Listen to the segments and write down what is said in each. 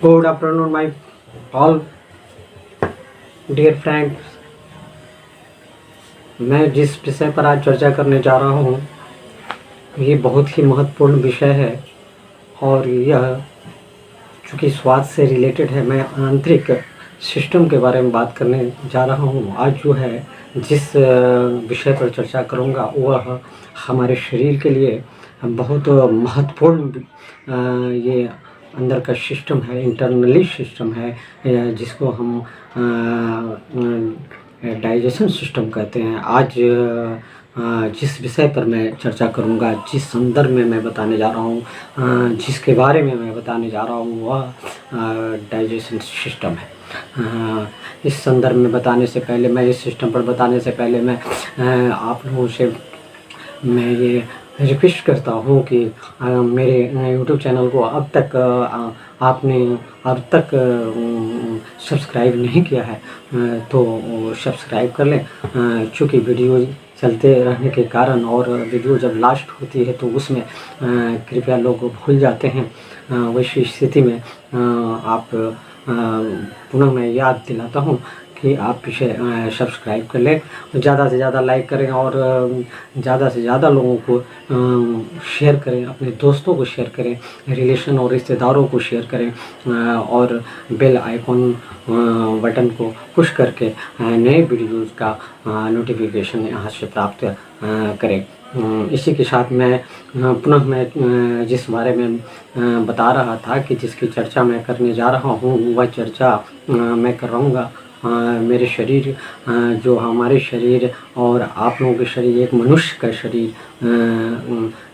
Good afternoon my all dear friends. मैं जिस विषय पर आज चर्चा करने जा रहा हूँ ये बहुत ही महत्वपूर्ण विषय है और यह चूँकि स्वास्थ्य से रिलेटेड है। मैं आंतरिक सिस्टम के बारे में बात करने जा रहा हूँ। आज जो है जिस विषय पर चर्चा करूँगा वह हमारे शरीर के लिए बहुत महत्वपूर्ण ये अंदर का सिस्टम है, इंटरनली सिस्टम है, जिसको हम डाइजेशन सिस्टम कहते हैं। आज जिस विषय पर मैं चर्चा करूंगा, जिस संदर्भ में मैं बताने जा रहा हूं, जिसके बारे में मैं बताने जा रहा हूं वह डाइजेशन सिस्टम है। इस संदर्भ में बताने से पहले, मैं इस सिस्टम पर बताने से पहले मैं आप लोगों से मैं ये रिक्वेस्ट करता हूँ कि मेरे यूट्यूब चैनल को अब तक आपने अब तक सब्सक्राइब नहीं किया है तो सब्सक्राइब कर लें, चूँकि वीडियो चलते रहने के कारण और वीडियो जब लास्ट होती है तो उसमें कृपया लोग भूल जाते हैं। वैसी स्थिति में आप पुनः मैं याद दिलाता हूँ कि आप इसे सब्सक्राइब कर लें, ज़्यादा से ज़्यादा लाइक करें और ज़्यादा से ज़्यादा लोगों को शेयर करें, अपने दोस्तों को शेयर करें, रिलेशन और रिश्तेदारों को शेयर करें और बेल आइकॉन बटन को पुश करके नए वीडियोज़ का नोटिफिकेशन यहाँ से प्राप्त करें। इसी के साथ मैं पुनः मैं जिस बारे में बता रहा था कि जिसकी चर्चा मैं करने जा रहा हूँ वह चर्चा मैं कराऊँगा मेरे शरीर, जो हमारे शरीर और आप लोगों के शरीर, एक मनुष्य का शरीर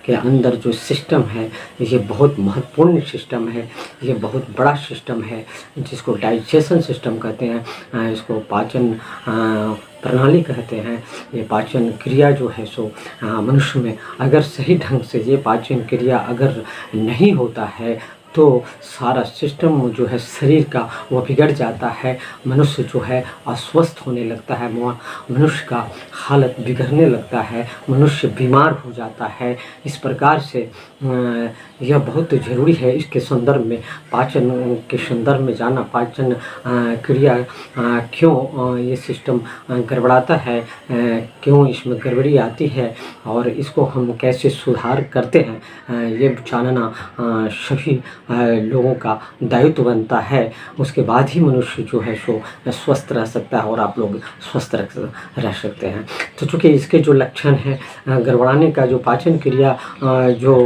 के अंदर जो सिस्टम है ये बहुत महत्वपूर्ण सिस्टम है, ये बहुत बड़ा सिस्टम है जिसको डाइजेशन सिस्टम कहते हैं, इसको पाचन प्रणाली कहते हैं। ये पाचन क्रिया जो है सो मनुष्य में अगर सही ढंग से ये पाचन क्रिया अगर नहीं होता है तो सारा सिस्टम जो है शरीर का वो बिगड़ जाता है। मनुष्य जो है अस्वस्थ होने लगता है, मनुष्य का हालत बिगड़ने लगता है, मनुष्य बीमार हो जाता है। इस प्रकार से यह बहुत ज़रूरी है इसके संदर्भ में, पाचन के संदर्भ में जाना, पाचन क्रिया क्यों ये सिस्टम गड़बड़ाता है, क्यों इसमें गड़बड़ी आती है और इसको हम कैसे सुधार करते हैं, ये जानना सभी लोगों का दायित्व बनता है। उसके बाद ही मनुष्य जो है सो स्वस्थ रह सकता है और आप लोग स्वस्थ रह सकते हैं। तो चूँकि इसके जो लक्षण हैं गड़बड़ाने का, जो पाचन क्रिया जो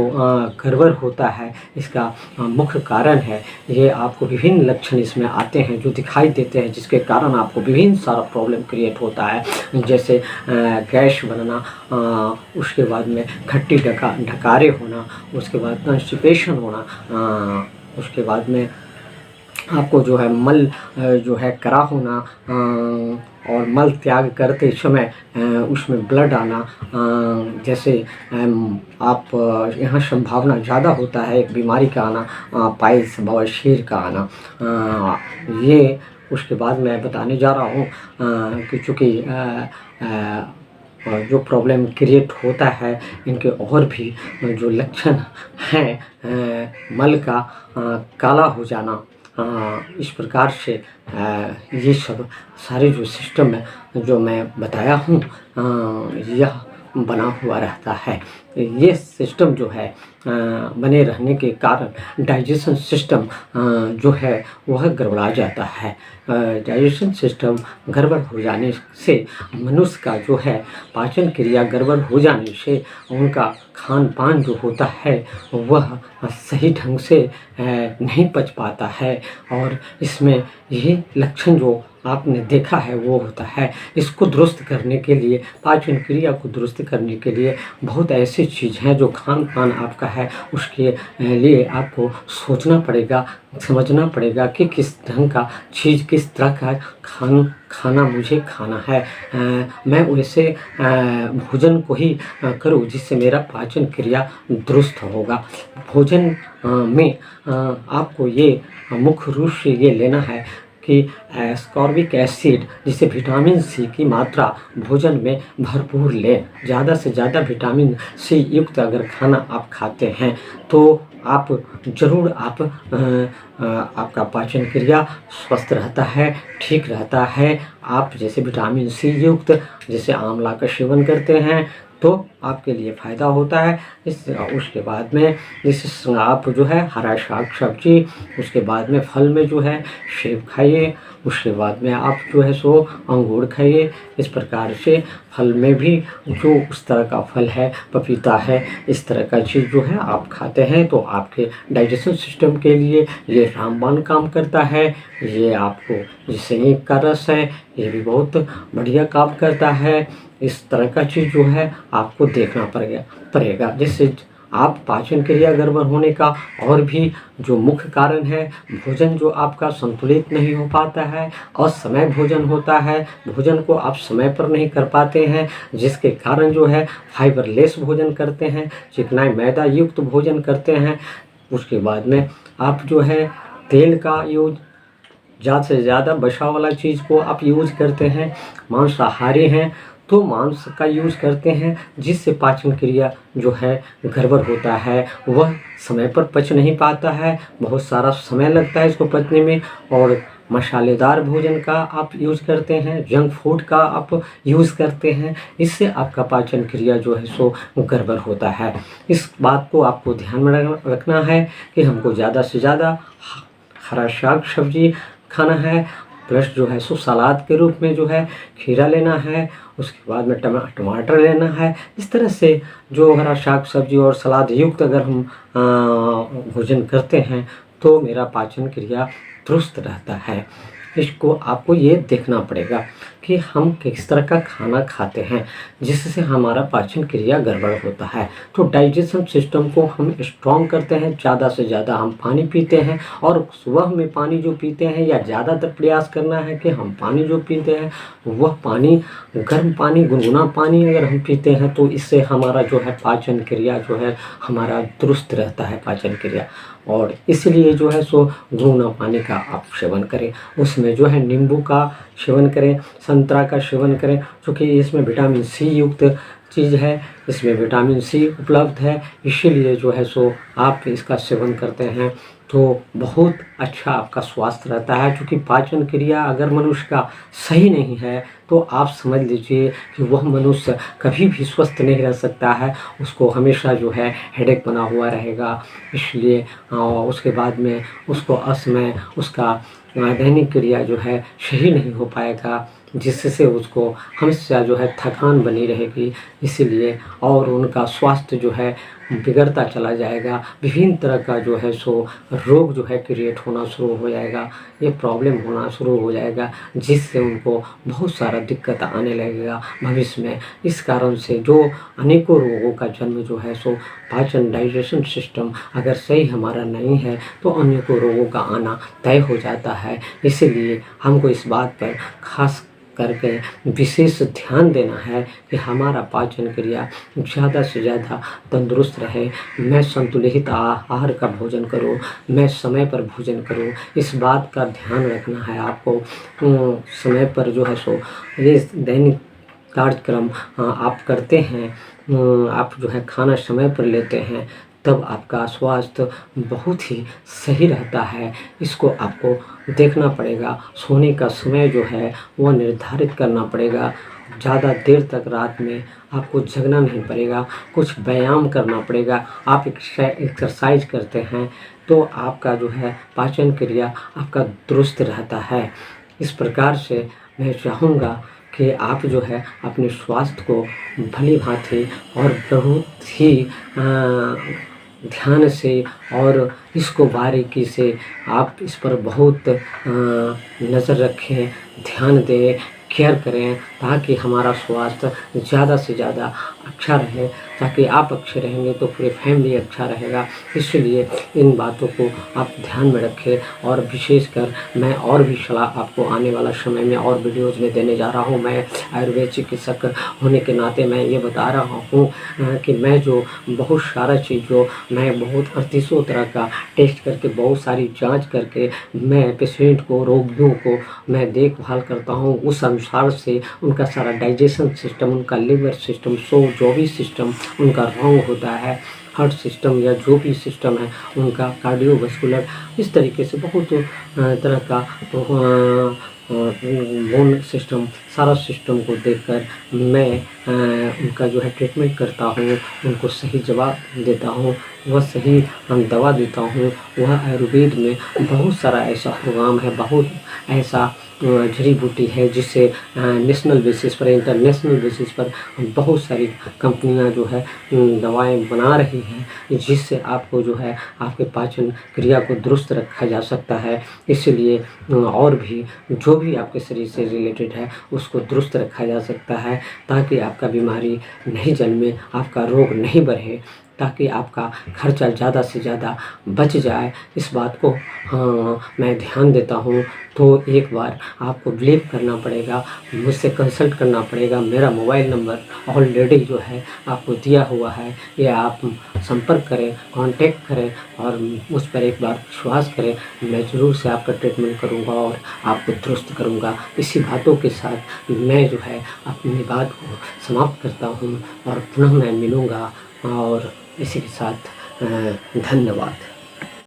गड़बड़ होता है, इसका मुख्य कारण है ये आपको विभिन्न लक्षण इसमें आते हैं जो दिखाई देते हैं, जिसके कारण आपको विभिन्न सारा प्रॉब्लम क्रिएट होता है, जैसे गैस बनना, उसके बाद में खट्टी ढकारे होना, उसके बाद कॉन्स्टिपेशन होना, उसके बाद में आपको जो है मल जो है करा होना और मल त्याग करते समय उसमें ब्लड आना, जैसे आप यहाँ संभावना ज़्यादा होता है एक बीमारी का आना, पाइल्स बवासीर का आना। ये उसके बाद मैं बताने जा रहा हूँ कि चूँकि जो प्रॉब्लम क्रिएट होता है इनके और भी जो लक्षण हैं, मल का काला हो जाना, इस प्रकार से ये सब सारे जो सिस्टम है जो मैं बताया हूँ यह बना हुआ रहता है। ये सिस्टम जो है बने रहने के कारण डाइजेशन सिस्टम जो है वह गड़बड़ा जाता है। डाइजेशन सिस्टम गड़बड़ हो जाने से मनुष्य का जो है पाचन क्रिया गड़बड़ हो जाने से उनका खान पान जो होता है वह सही ढंग से नहीं पच पाता है और इसमें यही लक्षण जो आपने देखा है वो होता है। इसको दुरुस्त करने के लिए, पाचन क्रिया को दुरुस्त करने के लिए बहुत ऐसी चीज़ हैं जो खान पान आपका है उसके लिए आपको सोचना पड़ेगा, समझना पड़ेगा कि किस ढंग का चीज़, किस तरह का खाना मुझे खाना है। मैं वैसे भोजन को ही करूँ जिससे मेरा पाचन क्रिया दुरुस्त होगा। भोजन में आपको ये मुख्य रूप से ये लेना है कि एस्कॉर्बिक एसिड जिसे विटामिन सी की मात्रा भोजन में भरपूर लें। ज़्यादा से ज़्यादा विटामिन सी युक्त अगर खाना आप खाते हैं तो आप ज़रूर आपका पाचन क्रिया स्वस्थ रहता है, ठीक रहता है। आप जैसे विटामिन सी युक्त जैसे आंवला का सेवन करते हैं तो आपके लिए फ़ायदा होता है। उसके बाद में जैसे आप जो है हरा साग सब्जी, उसके बाद में फल में जो है सेब खाइए, उसके बाद में आप जो है सो अंगूर खाइए। इस प्रकार से फल में भी जो उस तरह का फल है, पपीता है, इस तरह का चीज़ जो है आप खाते हैं तो आपके डाइजेशन सिस्टम के लिए ये रामबाण काम करता है। ये आपको जैसे ईख का रस है, ये भी बहुत बढ़िया काम करता है। इस तरह का चीज़ जो है आपको देखना पड़ेगा जिससे आप पाचन क्रिया गड़बड़ होने का और भी जो मुख्य कारण है, भोजन जो आपका संतुलित नहीं हो पाता है, असमय भोजन होता है, भोजन को आप समय पर नहीं कर पाते हैं, जिसके कारण जो है फाइबरलेस भोजन करते हैं, चिकनाई मैदा युक्त भोजन करते हैं। उसके बाद में आप जो है तेल का यूज ज़्यादा से ज़्यादा वसा वाला चीज़ को आप यूज करते हैं, मांसाहारी हैं तो मांस का यूज़ करते हैं, जिससे पाचन क्रिया जो है गड़बड़ होता है, वह समय पर पच नहीं पाता है, बहुत सारा समय लगता है इसको पचने में। और मसालेदार भोजन का आप यूज़ करते हैं, जंक फूड का आप यूज़ करते हैं, इससे आपका पाचन क्रिया जो है सो गड़बड़ होता है। इस बात को आपको ध्यान में रखना है कि हमको ज़्यादा से ज़्यादा हरा साग सब्जी खाना है, प्लस जो है सो सलाद के रूप में जो है खीरा लेना है, उसके बाद में टमाटर लेना है। इस तरह से जो हरा साग सब्जी और सलाद युक्त अगर हम भोजन करते हैं तो मेरा पाचन क्रिया दुरुस्त रहता है। इसको आपको ये देखना पड़ेगा कि हम किस तरह का खाना खाते हैं जिससे हमारा पाचन क्रिया गड़बड़ होता है। तो डाइजेशन सिस्टम को हम स्ट्रॉन्ग करते हैं, ज़्यादा से ज़्यादा हम पानी पीते हैं, और सुबह में पानी जो पीते हैं या ज़्यादातर प्रयास करना है कि हम पानी जो पीते हैं वह पानी गर्म पानी, गुनगुना पानी अगर हम पीते हैं तो इससे हमारा जो है पाचन क्रिया जो है हमारा दुरुस्त रहता है पाचन क्रिया। और इसलिए जो है सो गुनगुना पानी का आप सेवन करें, उसमें जो है नींबू का सेवन करें, संतरा का सेवन करें, क्योंकि इसमें विटामिन सी युक्त चीज़ है, इसमें विटामिन सी उपलब्ध है। इसीलिए जो है सो आप इसका सेवन करते हैं तो बहुत अच्छा आपका स्वास्थ्य रहता है। क्योंकि पाचन क्रिया अगर मनुष्य का सही नहीं है तो आप समझ लीजिए कि वह मनुष्य कभी भी स्वस्थ नहीं रह सकता है, उसको हमेशा जो है हेडेक बना हुआ रहेगा। इसलिए उसके बाद में उसको असमय उसका दैनिक क्रिया जो है सही नहीं हो पाएगा, जिससे उसको हमेशा जो है थकान बनी रहेगी। इसीलिए और उनका स्वास्थ्य जो है बिगड़ता चला जाएगा, विभिन्न तरह का जो है सो रोग जो है क्रिएट होना शुरू हो जाएगा, ये प्रॉब्लम होना शुरू हो जाएगा, जिससे उनको बहुत सारा दिक्कत आने लगेगा भविष्य में। इस कारण से जो अनेकों रोगों का जन्म जो है सो पाचन डाइजेशन सिस्टम अगर सही हमारा नहीं है तो अनेकों रोगों का आना तय हो जाता है। इसीलिए हमको इस बात पर खास करके विशेष ध्यान देना है कि हमारा पाचन क्रिया ज़्यादा से ज़्यादा तंदुरुस्त रहे। मैं संतुलित आहार का भोजन करूं, मैं समय पर भोजन करूं, इस बात का ध्यान रखना है आपको। समय पर जो है सो ये दैनिक कार्यक्रम आप करते हैं, आप जो है खाना समय पर लेते हैं, तब आपका स्वास्थ्य बहुत ही सही रहता है। इसको आपको देखना पड़ेगा। सोने का समय जो है वो निर्धारित करना पड़ेगा। ज़्यादा देर तक रात में आपको जगना नहीं पड़ेगा, कुछ व्यायाम करना पड़ेगा। आप एक्सरसाइज करते हैं तो आपका जो है पाचन क्रिया आपका दुरुस्त रहता है। इस प्रकार से मैं चाहूँगा कि आप जो है अपने स्वास्थ्य को भली भांति और बहुत ही ध्यान से और इसको बारीकी से आप इस पर बहुत नज़र रखें, ध्यान दें, केयर करें, ताकि हमारा स्वास्थ्य ज़्यादा से ज़्यादा अच्छा रहे। ताकि आप अच्छे रहेंगे तो पूरी फैमिली अच्छा रहेगा। इसलिए इन बातों को आप ध्यान में रखें। और विशेषकर मैं और भी सलाह आपको आने वाला समय में और वीडियोज़ में देने जा रहा हूँ। मैं आयुर्वेद चिकित्सक होने के नाते मैं ये बता रहा हूँ कि मैं जो बहुत सारा चीज़ जो मैं बहुत 3800 तरह का टेस्ट करके, बहुत सारी जाँच करके मैं पेशेंट को, रोगियों को मैं देखभाल करता हूँ। उस अनुसार से उनका सारा डाइजेशन सिस्टम, उनका लिवर सिस्टम, जो भी सिस्टम उनका रॉन्ग होता है हार्ट सिस्टम या जो भी सिस्टम है उनका, कार्डियोवैस्कुलर, इस तरीके से बहुत तरह का बोन सिस्टम, सारा सिस्टम को देखकर मैं उनका जो है ट्रीटमेंट करता हूँ, उनको सही जवाब देता हूँ, वह सही दवा देता हूँ। वह आयुर्वेद में बहुत सारा ऐसा प्रोग्राम है, बहुत ऐसा जड़ी बूटी है जिससे नेशनल बेसिस पर, इंटरनेशनल बेसिस पर बहुत सारी कंपनियां जो है दवाएं बना रही हैं, जिससे आपको जो है आपके पाचन क्रिया को दुरुस्त रखा जा सकता है। इसलिए और भी जो भी आपके शरीर से रिलेटेड है उसको दुरुस्त रखा जा सकता है, ताकि आपका बीमारी नहीं जन्मे, आपका रोग नहीं बढ़े, ताकि आपका खर्चा ज़्यादा से ज़्यादा बच जाए। इस बात को मैं ध्यान देता हूँ। तो एक बार आपको बिलीव करना पड़ेगा, मुझसे कंसल्ट करना पड़ेगा। मेरा मोबाइल नंबर ऑलरेडी जो है आपको दिया हुआ है, या आप संपर्क करें, कांटेक्ट करें और उस पर एक बार विश्वास करें। मैं ज़रूर से आपका ट्रीटमेंट करूँगा और आपको दुरुस्त करूँगा। इसी बातों के साथ मैं जो है अपनी बात को समाप्त करता हूँ और पुनः मैं मिलूँगा, और इसी के साथ धन्यवाद।